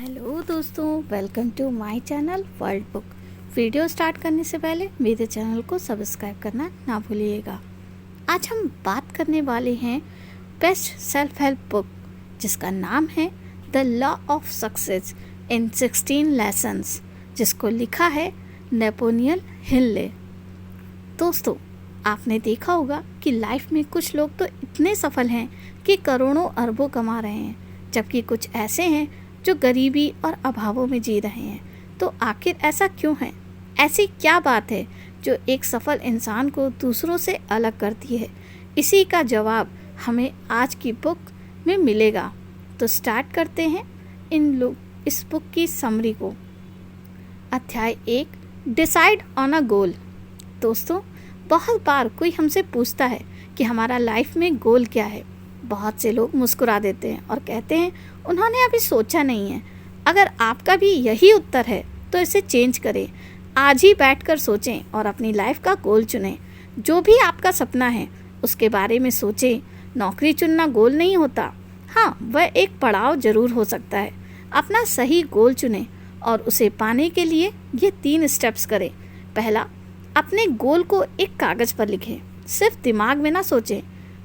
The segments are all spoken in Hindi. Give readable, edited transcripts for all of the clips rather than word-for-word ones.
हेलो दोस्तों, welcome to my channel world book. Video start करने से पहले मेरे चैनल को सब्सक्राइब करना ना भूलिएगा। आज हम बात करने वाले हैं बेस्ट सेल्फ हेल्प बुक जिसका नाम है the law of success in 16 lessons, जिसको लिखा है नेपोलियन हिल ने। दोस्तों, आपने देखा होगा कि लाइफ में कुछ लोग तो इतने सफल हैं कि करोड़ों अरबों कमा रहे हैं, जबकि कुछ ऐसे हैं जो गरीबी और अभावों में जी रहे हैं। तो आखिर ऐसा क्यों है? ऐसी क्या बात है जो एक सफल इंसान को दूसरों से अलग करती है? इसी का जवाब हमें आज की बुक में मिलेगा। तो स्टार्ट करते हैं इस बुक की समरी को। अध्याय 1, डिसाइड ऑन अ गोल। दोस्तों, बहुत बार कोई हमसे पूछता है कि हमारा लाइफ में गोल क्या है। बहुत से लोग मुस्कुरा देते हैं और कहते हैं उन्होंने अभी सोचा नहीं है। अगर आपका भी यही उत्तर है तो इसे चेंज करें। आज ही बैठकर सोचें और अपनी लाइफ का गोल चुनें। जो भी आपका सपना है उसके बारे में सोचें। नौकरी चुनना गोल नहीं होता। हाँ, वह एक पड़ाव जरूर हो सकता है। अपना सही गोल चुनें और उसे पाने के लिए ये 3 स्टेप्स करें। पहला, अपने गोल को एक कागज़ पर लिखें, सिर्फ दिमाग में ना सोचें।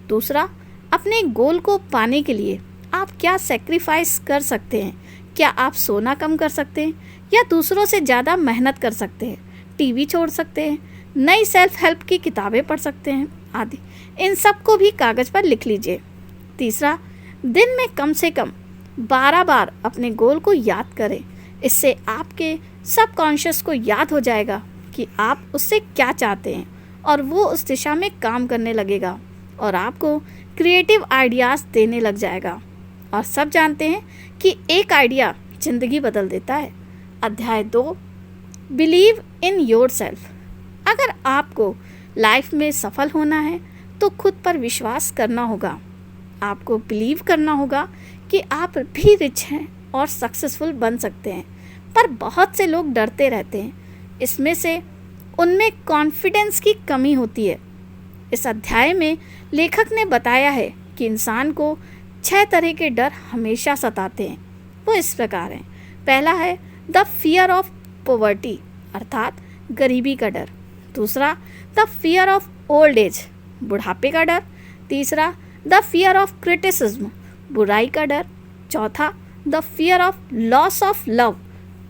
दूसरा, अपने गोल को पाने के लिए आप क्या सेक्रीफाइस कर सकते हैं? क्या आप सोना कम कर सकते हैं या दूसरों से ज़्यादा मेहनत कर सकते हैं? टीवी छोड़ सकते हैं, नई सेल्फ हेल्प की किताबें पढ़ सकते हैं आदि। इन सब को भी कागज़ पर लिख लीजिए। तीसरा, दिन में कम से कम 12 बार अपने गोल को याद करें। इससे आपके सबकॉन्शियस को याद हो जाएगा कि आप उससे क्या चाहते हैं और वो उस दिशा में काम करने लगेगा और आपको क्रिएटिव आइडियाज़ देने लग जाएगा। और सब जानते हैं कि एक आइडिया ज़िंदगी बदल देता है। अध्याय 2, बिलीव इन योर सेल्फ। अगर आपको लाइफ में सफल होना है तो खुद पर विश्वास करना होगा। आपको बिलीव करना होगा कि आप भी रिच हैं और सक्सेसफुल बन सकते हैं। पर बहुत से लोग डरते रहते हैं। इसमें से उनमें कॉन्फिडेंस की कमी होती है। इस अध्याय में लेखक ने बताया है कि इंसान को 6 तरह के डर हमेशा सताते हैं। वो इस प्रकार हैं। पहला है द फियर ऑफ पॉवर्टी, अर्थात गरीबी का डर। दूसरा, the fear of old age, बुढ़ापे का डर। तीसरा, द फियर ऑफ क्रिटिसिज्म, बुराई का डर। चौथा, the fear of loss of love,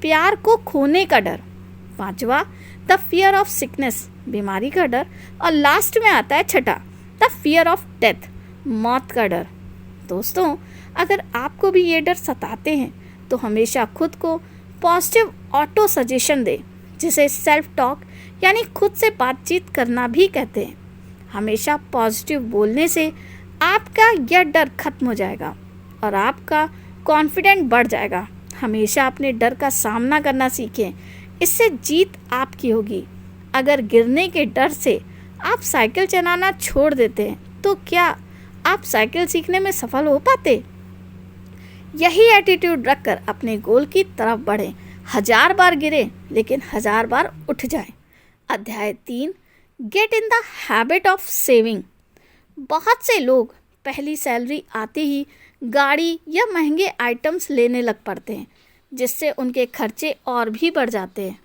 प्यार को खोने का डर। पांचवा, द फियर ऑफ सिकनेस, बीमारी का डर। और लास्ट में आता है छठा, द फियर ऑफ डेथ, मौत का डर। दोस्तों, अगर आपको भी ये डर सताते हैं तो हमेशा खुद को पॉजिटिव ऑटो सजेशन दें, जिसे सेल्फ टॉक यानी खुद से बातचीत करना भी कहते हैं। हमेशा पॉजिटिव बोलने से आपका यह डर खत्म हो जाएगा और आपका कॉन्फिडेंट बढ़ जाएगा। हमेशा अपने डर का सामना करना सीखें, इससे जीत आपकी होगी। अगर गिरने के डर से आप साइकिल चलाना छोड़ देते हैं तो क्या आप साइकिल सीखने में सफल हो पाते? यही एटीट्यूड रखकर अपने गोल की तरफ बढ़ें। 1000 बार गिरे लेकिन 1000 बार उठ जाएं। अध्याय 3, get in the habit of saving. बहुत से लोग पहली सैलरी आते ही गाड़ी या महंगे आइटम्स लेने लग पड़ते हैं, जिससे उनके खर्चे और भी बढ़ जाते हैं।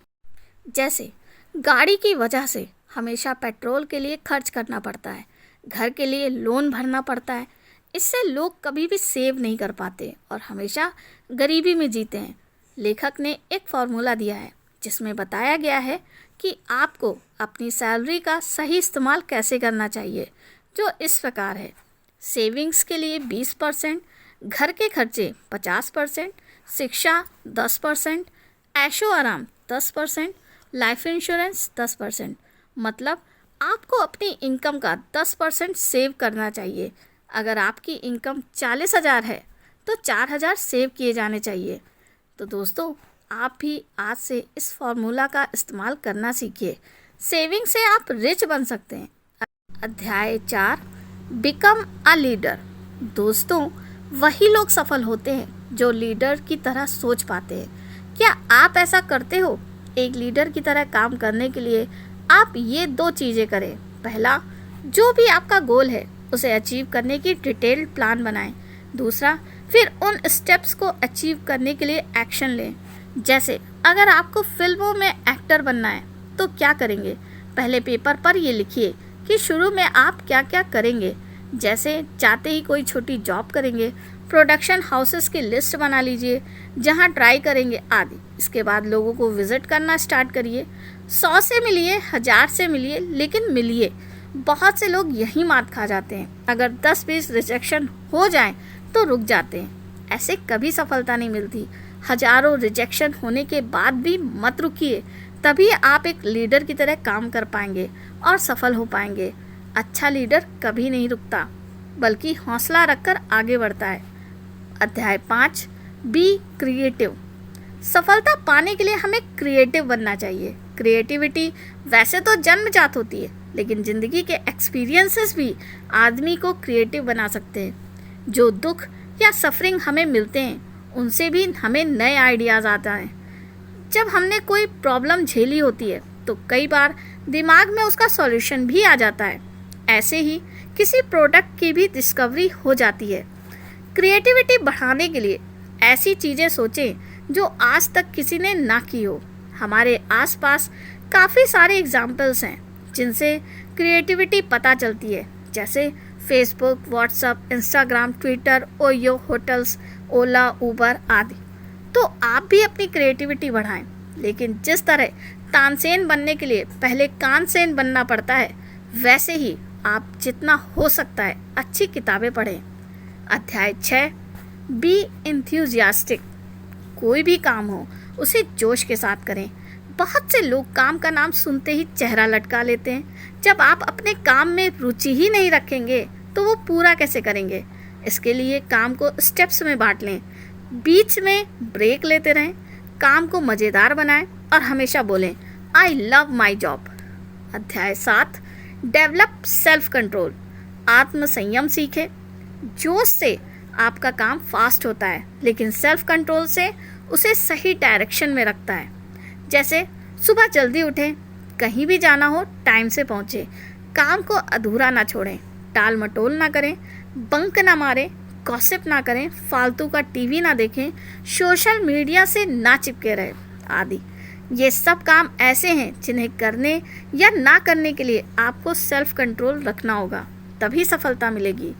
जैसे गाड़ी की वजह से हमेशा पेट्रोल के लिए खर्च करना पड़ता है, घर के लिए लोन भरना पड़ता है। इससे लोग कभी भी सेव नहीं कर पाते और हमेशा गरीबी में जीते हैं। लेखक ने एक फॉर्मूला दिया है जिसमें बताया गया है कि आपको अपनी सैलरी का सही इस्तेमाल कैसे करना चाहिए, जो इस प्रकार है। सेविंग्स के लिए 20%, घर के खर्चे 50%, शिक्षा 10%, ऐशो आराम 10%, लाइफ इंश्योरेंस 10%। मतलब आपको अपनी इनकम का 10% सेव करना चाहिए। अगर आपकी इनकम 40,000 है तो 4,000 सेव किए जाने चाहिए। तो दोस्तों, आप भी आज से इस फॉर्मूला का इस्तेमाल करना सीखिए। सेविंग से आप रिच बन सकते हैं। अध्याय 4, बिकम अ लीडर। दोस्तों, वही लोग सफल होते हैं जो लीडर की तरह सोच पाते हैं। क्या आप ऐसा करते हो? एक लीडर की तरह काम करने के लिए आप ये 2 चीज़ें करें। पहला, जो भी आपका गोल है उसे अचीव करने की डिटेल्ड प्लान बनाएं। दूसरा, फिर उन स्टेप्स को अचीव करने के लिए एक्शन लें। जैसे अगर आपको फिल्मों में एक्टर बनना है तो क्या करेंगे, पहले पेपर पर ये लिखिए कि शुरू में आप क्या क्या करेंगे। जैसे चाहते ही कोई छोटी जॉब करेंगे, प्रोडक्शन हाउसेस की लिस्ट बना लीजिए जहां ट्राई करेंगे आदि। इसके बाद लोगों को विजिट करना स्टार्ट करिए। 100 से मिलिए, 1000 से मिलिए, लेकिन मिलिए। बहुत से लोग यही मात खा जाते हैं। अगर 10-20 रिजेक्शन हो जाएं तो रुक जाते हैं। ऐसे कभी सफलता नहीं मिलती। हजारों रिजेक्शन होने के बाद भी मत रुकिए, तभी आप एक लीडर की तरह काम कर पाएंगे और सफल हो पाएंगे। अच्छा लीडर कभी नहीं रुकता, बल्कि हौसला रखकर आगे बढ़ता है। अध्याय 5, बी क्रिएटिव। सफलता पाने के लिए हमें क्रिएटिव बनना चाहिए। क्रिएटिविटी वैसे तो जन्मजात होती है, लेकिन ज़िंदगी के एक्सपीरियंसेस भी आदमी को क्रिएटिव बना सकते हैं। जो दुख या सफरिंग हमें मिलते हैं, उनसे भी हमें नए आइडियाज़ आता है। जब हमने कोई प्रॉब्लम झेली होती है तो कई बार दिमाग में उसका सॉल्यूशन भी आ जाता है। ऐसे ही किसी प्रोडक्ट की भी डिस्कवरी हो जाती है। क्रिएटिविटी बढ़ाने के लिए ऐसी चीज़ें सोचें जो आज तक किसी ने ना की हो। हमारे आसपास काफ़ी सारे एग्जाम्पल्स हैं जिनसे क्रिएटिविटी पता चलती है, जैसे Facebook, WhatsApp, Instagram, Twitter, OYO, hotels, Ola, Uber आदि। तो आप भी अपनी क्रिएटिविटी बढ़ाएं, लेकिन जिस तरह तानसेन बनने के लिए पहले कानसेन बनना पड़ता है, वैसे ही आप जितना हो सकता है अच्छी किताबें पढ़ें। अध्याय 6, बी इंथ्यूजियास्टिक। कोई भी काम हो उसे जोश के साथ करें। बहुत से लोग काम का नाम सुनते ही चेहरा लटका लेते हैं। जब आप अपने काम में रुचि ही नहीं रखेंगे तो वो पूरा कैसे करेंगे। इसके लिए काम को स्टेप्स में बांट लें, बीच में ब्रेक लेते रहें, काम को मज़ेदार बनाएं और हमेशा बोलें आई लव माई जॉब। अध्याय 7, डेवलप सेल्फ कंट्रोल। आत्म संयम सीखें। जोश से आपका काम फास्ट होता है, लेकिन सेल्फ कंट्रोल से उसे सही डायरेक्शन में रखता है। जैसे सुबह जल्दी उठें, कहीं भी जाना हो टाइम से पहुँचें, काम को अधूरा ना छोड़ें, टाल मटोल ना करें, बंक ना मारें, गॉसिप ना करें, फालतू का टीवी ना देखें, सोशल मीडिया से ना चिपके रहें आदि। ये सब काम ऐसे हैं जिन्हें करने या ना करने के लिए आपको सेल्फ कंट्रोल रखना होगा, तभी सफलता मिलेगी।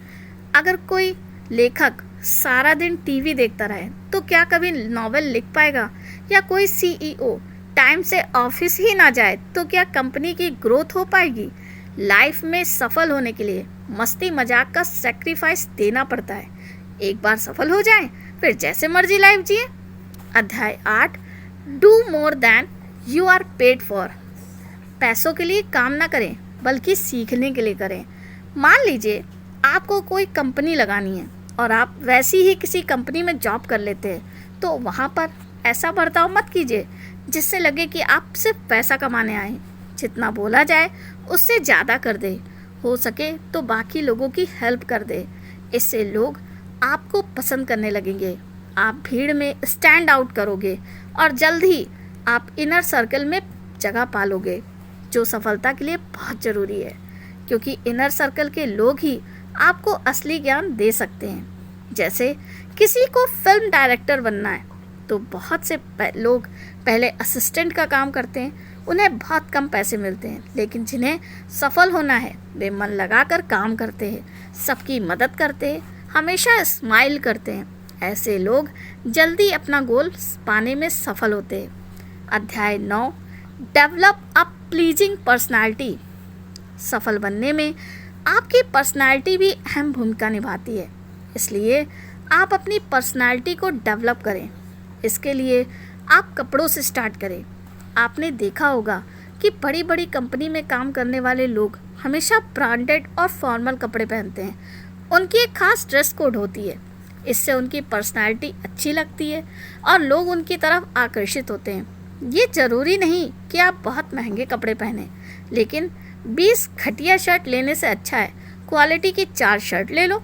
अगर कोई लेखक सारा दिन टीवी देखता रहे तो क्या कभी नॉवेल लिख पाएगा? या कोई सीईओ टाइम से ऑफिस ही ना जाए तो क्या कंपनी की ग्रोथ हो पाएगी? लाइफ में सफल होने के लिए मस्ती मजाक का सेक्रीफाइस देना पड़ता है। एक बार सफल हो जाएं, फिर जैसे मर्जी लाइफ जिए। अध्याय 8, do more than you are paid for. पैसों के लिए काम ना करें, बल्कि सीखने के लिए करें। मान लीजिए आपको कोई कंपनी लगानी है और आप वैसी ही किसी कंपनी में जॉब कर लेते हैं, तो वहाँ पर ऐसा बर्ताव मत कीजिए जिससे लगे कि आप सिर्फ पैसा कमाने आए। जितना बोला जाए उससे ज़्यादा कर दे, हो सके तो बाकी लोगों की हेल्प कर दे। इससे लोग आपको पसंद करने लगेंगे, आप भीड़ में स्टैंड आउट करोगे और जल्द ही आप इनर सर्कल में जगह पालोगे, जो सफलता के लिए बहुत ज़रूरी है, क्योंकि इनर सर्कल के लोग ही आपको असली ज्ञान दे सकते हैं। जैसे किसी को फिल्म डायरेक्टर बनना है तो बहुत से लोग पहले असिस्टेंट का काम करते हैं, उन्हें बहुत कम पैसे मिलते हैं, लेकिन जिन्हें सफल होना है वे मन लगाकर काम करते हैं, सबकी मदद करते हैं, हमेशा स्माइल करते हैं। ऐसे लोग जल्दी अपना गोल पाने में सफल होते हैं। अध्याय 9, डेवलप अ प्लीजिंग पर्सनालिटी। सफल बनने में आपकी पर्सनालिटी भी अहम भूमिका निभाती है, इसलिए आप अपनी पर्सनालिटी को डेवलप करें। इसके लिए आप कपड़ों से स्टार्ट करें। आपने देखा होगा कि बड़ी बड़ी कंपनी में काम करने वाले लोग हमेशा ब्रांडेड और फॉर्मल कपड़े पहनते हैं। उनकी एक खास ड्रेस कोड होती है, इससे उनकी पर्सनालिटी अच्छी लगती है और लोग उनकी तरफ आकर्षित होते हैं। ये ज़रूरी नहीं कि आप बहुत महंगे कपड़े पहने, लेकिन 20 घटिया शर्ट लेने से अच्छा है क्वालिटी की 4 शर्ट ले लो।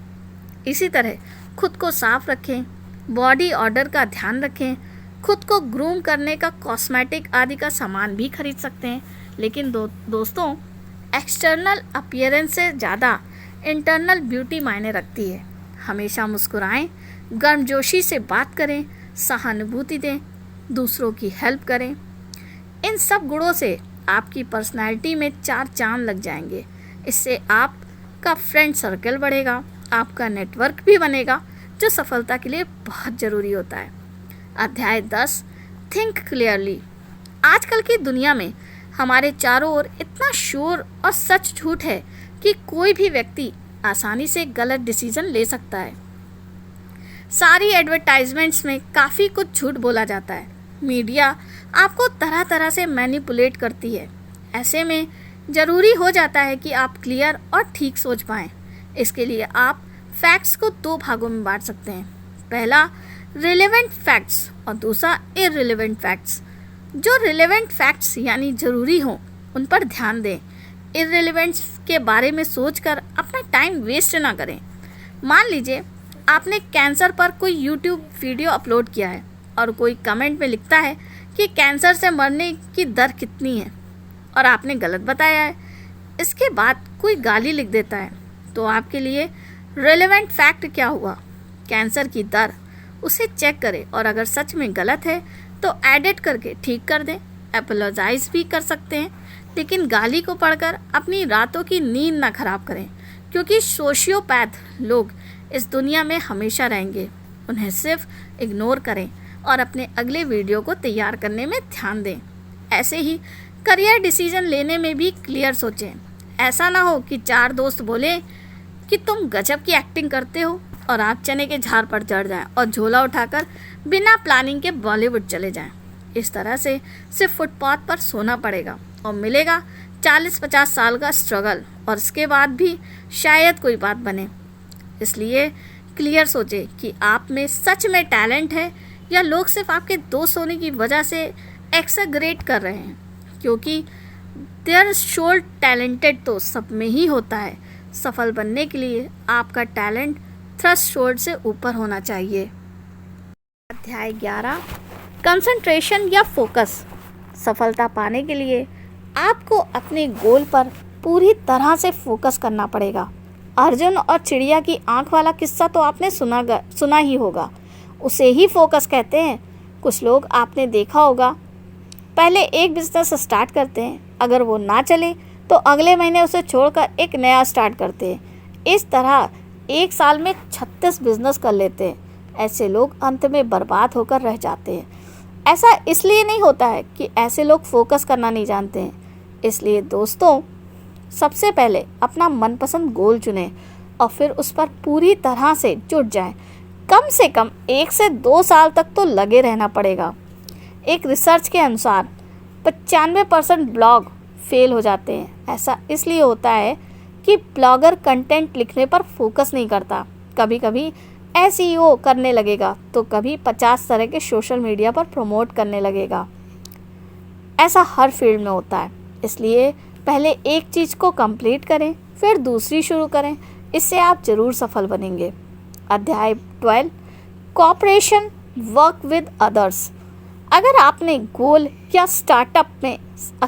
इसी तरह खुद को साफ रखें, बॉडी ऑर्डर का ध्यान रखें, खुद को ग्रूम करने का कॉस्मेटिक आदि का सामान भी खरीद सकते हैं। लेकिन दोस्तों, एक्सटर्नल अपीयरेंस से ज़्यादा इंटरनल ब्यूटी मायने रखती है। हमेशा मुस्कुराएं, गर्मजोशी से बात करें, सहानुभूति दें, दूसरों की हेल्प करें। इन सब गुणों से आपकी पर्सनैलिटी में 4 चांद लग जाएंगे। इससे आपका फ्रेंड सर्कल बढ़ेगा, आपका नेटवर्क भी बनेगा, जो सफलता के लिए बहुत ज़रूरी होता है। अध्याय 10, थिंक क्लियरली। आजकल की दुनिया में हमारे चारों ओर इतना शोर और सच झूठ है कि कोई भी व्यक्ति आसानी से गलत डिसीजन ले सकता है। सारी एडवर्टाइजमेंट्स में काफ़ी कुछ झूठ बोला जाता है। मीडिया आपको तरह तरह से मैनिपुलेट करती है। ऐसे में ज़रूरी हो जाता है कि आप क्लियर और ठीक सोच पाएँ। इसके लिए आप फैक्ट्स को 2 भागों में बांट सकते हैं। पहला रिलेवेंट फैक्ट्स और दूसरा इररिलेवेंट फैक्ट्स। जो रिलेवेंट फैक्ट्स यानी ज़रूरी हों उन पर ध्यान दें। इररिलेवेंट्स के बारे में सोचकर अपना टाइम वेस्ट ना करें। मान लीजिए आपने कैंसर पर कोई यूट्यूब वीडियो अपलोड किया है और कोई कमेंट में लिखता है कि कैंसर से मरने की दर कितनी है और आपने गलत बताया है। इसके बाद कोई गाली लिख देता है, तो आपके लिए रिलेवेंट फैक्ट क्या हुआ? कैंसर की दर। उसे चेक करें और अगर सच में गलत है तो एडिट करके ठीक कर दें। एपोलोजाइज भी कर सकते हैं, लेकिन गाली को पढ़कर अपनी रातों की नींद ना खराब करें, क्योंकि सोशियोपैथ लोग इस दुनिया में हमेशा रहेंगे। उन्हें सिर्फ इग्नोर करें और अपने अगले वीडियो को तैयार करने में ध्यान दें। ऐसे ही करियर डिसीजन लेने में भी क्लियर सोचें। ऐसा ना हो कि 4 दोस्त बोलें कि तुम गजब की एक्टिंग करते हो और आप चने के झाड़ पर चढ़ जाएं और झोला उठाकर बिना प्लानिंग के बॉलीवुड चले जाएं। इस तरह से सिर्फ फुटपाथ पर सोना पड़ेगा और मिलेगा 40-50 साल का स्ट्रगल, और इसके बाद भी शायद कोई बात बने। इसलिए क्लियर सोचें कि आप में सच में टैलेंट है या लोग सिर्फ आपके दोस्त होने की वजह से एक्सग्रेट कर रहे हैं, क्योंकि देयर शोल्ड टैलेंटेड तो सब में ही होता है। सफल बनने के लिए आपका टैलेंट थ्रेशोल्ड से ऊपर होना चाहिए। अध्याय 11, कंसंट्रेशन या फोकस। सफलता पाने के लिए आपको अपने गोल पर पूरी तरह से फोकस करना पड़ेगा। अर्जुन और चिड़िया की आंख वाला किस्सा तो आपने सुना ही होगा। उसे ही फोकस कहते हैं। कुछ लोग आपने देखा होगा, पहले एक बिजनेस स्टार्ट करते हैं, अगर वो ना चले तो अगले महीने उसे छोड़कर एक नया स्टार्ट करते हैं। इस तरह 1 साल में 36 बिजनेस कर लेते हैं। ऐसे लोग अंत में बर्बाद होकर रह जाते हैं। ऐसा इसलिए नहीं होता है कि ऐसे लोग फोकस करना नहीं जानते हैं। इसलिए दोस्तों, सबसे पहले अपना मनपसंद गोल चुनें और फिर उस पर पूरी तरह से जुट जाएं। कम से कम 1 से 2 साल तक तो लगे रहना पड़ेगा। एक रिसर्च के अनुसार 95% ब्लॉग फेल हो जाते हैं। ऐसा इसलिए होता है कि ब्लॉगर कंटेंट लिखने पर फोकस नहीं करता। कभी कभी एसईओ करने लगेगा तो कभी 50 तरह के सोशल मीडिया पर प्रमोट करने लगेगा। ऐसा हर फील्ड में होता है। इसलिए पहले एक चीज़ को कंप्लीट करें, फिर दूसरी शुरू करें। इससे आप ज़रूर सफल बनेंगे। अध्याय 12, कोऑपरेशन, वर्क विद अदर्स। अगर आपने गोल या स्टार्टअप में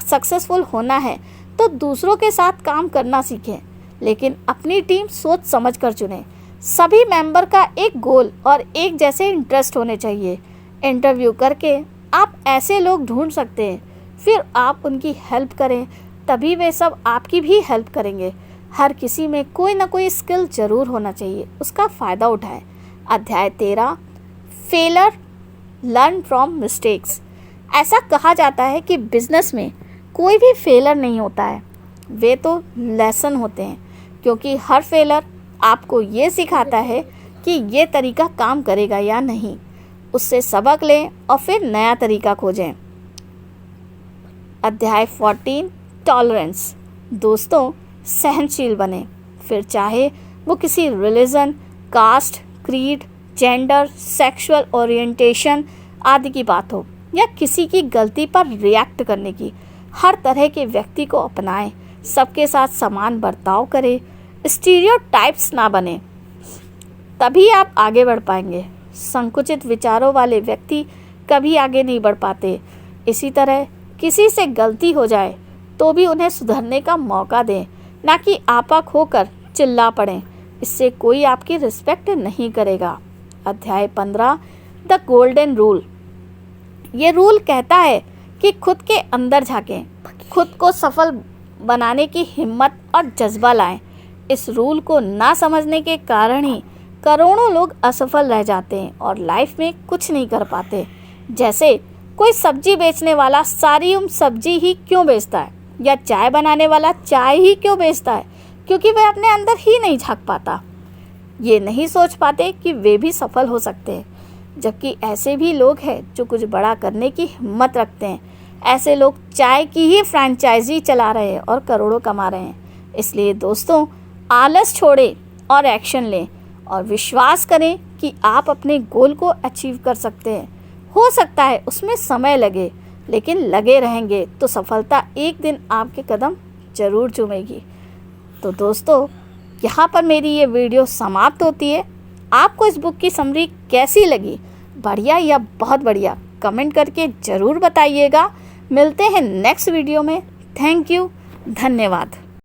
सक्सेसफुल होना है तो दूसरों के साथ काम करना सीखें, लेकिन अपनी टीम सोच समझ कर चुनें। सभी मेंबर का एक गोल और एक जैसे इंटरेस्ट होने चाहिए। इंटरव्यू करके आप ऐसे लोग ढूंढ सकते हैं, फिर आप उनकी हेल्प करें, तभी वे सब आपकी भी हेल्प करेंगे। हर किसी में कोई ना कोई स्किल ज़रूर होना चाहिए, उसका फ़ायदा उठाएं। अध्याय 13, फेलर, लर्न फ्रॉम मिस्टेक्स। ऐसा कहा जाता है कि बिजनेस में कोई भी फेलर नहीं होता है, वे तो लेसन होते हैं, क्योंकि हर फेलर आपको ये सिखाता है कि ये तरीका काम करेगा या नहीं। उससे सबक लें और फिर नया तरीका खोजें। अध्याय 14, टॉलरेंस। दोस्तों, सहनशील बने, फिर चाहे वो किसी religion, caste, creed, gender, sexual orientation आदि की बात हो या किसी की गलती पर रिएक्ट करने की। हर तरह के व्यक्ति को अपनाएं, सबके साथ समान बर्ताव करें, स्टीरियोटाइप्स ना बने, तभी आप आगे बढ़ पाएंगे। संकुचित विचारों वाले व्यक्ति कभी आगे नहीं बढ़ पाते। इसी तरह किसी से गलती हो जाए तो भी उन्हें सुधरने का मौका दें, ना कि आपा खोकर चिल्ला पड़ें। इससे कोई आपकी रिस्पेक्ट नहीं करेगा। अध्याय 15 द गोल्डन रूल। ये रूल कहता है कि खुद के अंदर झांकें, खुद को सफल बनाने की हिम्मत और जज्बा लाएं। इस रूल को ना समझने के कारण ही करोड़ों लोग असफल रह जाते हैं और लाइफ में कुछ नहीं कर पाते। जैसे कोई सब्जी बेचने वाला सारी उम्र सब्जी ही क्यों बेचता है, या चाय बनाने वाला चाय ही क्यों बेचता है, क्योंकि वह अपने अंदर ही नहीं झांक पाता। ये नहीं सोच पाते कि वे भी सफल हो सकते हैं। जबकि ऐसे भी लोग हैं जो कुछ बड़ा करने की हिम्मत रखते हैं। ऐसे लोग चाय की ही फ्रेंचाइजी चला रहे हैं और करोड़ों कमा रहे हैं। इसलिए दोस्तों, आलस छोड़ें और एक्शन लें और विश्वास करें कि आप अपने गोल को अचीव कर सकते हैं। हो सकता है उसमें समय लगे, लेकिन लगे रहेंगे तो सफलता एक दिन आपके कदम जरूर चूमेगी। तो दोस्तों, यहाँ पर मेरी ये वीडियो समाप्त होती है। आपको इस बुक की समरी कैसी लगी, बढ़िया या बहुत बढ़िया, कमेंट करके ज़रूर बताइएगा। मिलते हैं नेक्स्ट वीडियो में। थैंक यू, धन्यवाद।